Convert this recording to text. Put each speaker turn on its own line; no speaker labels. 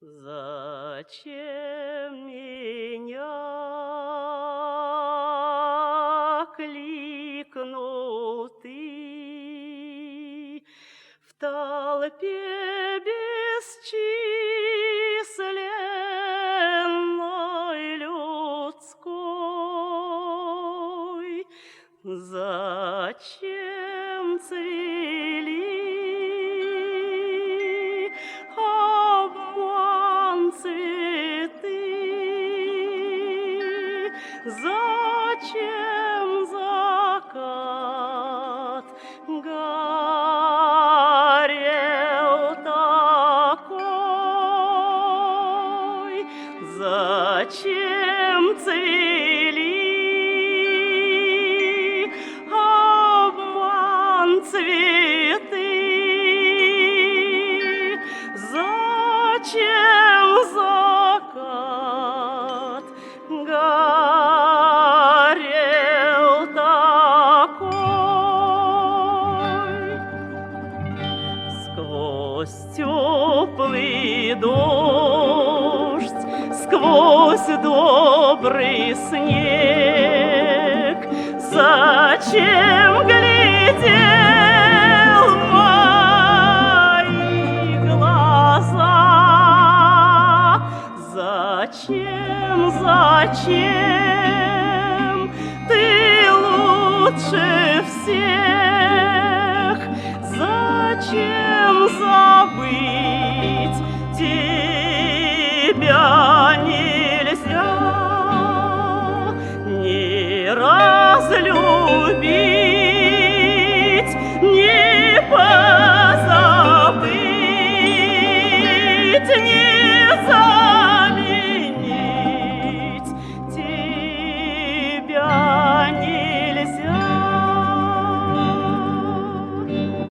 Зачем меня кликнул ты в толпе бесчисленной людской? Зачем цвели обман цветы? Зачем закат горел такой? Зачем цвели обман цветы? Зачем закат горел такой? Сквозь теплый дождь, сквозь добрый снег, зачем глядел в мои глаза? Зачем ты лучше всех? Зачем забыть тебя нельзя? Не разлюбить, не позабыть, не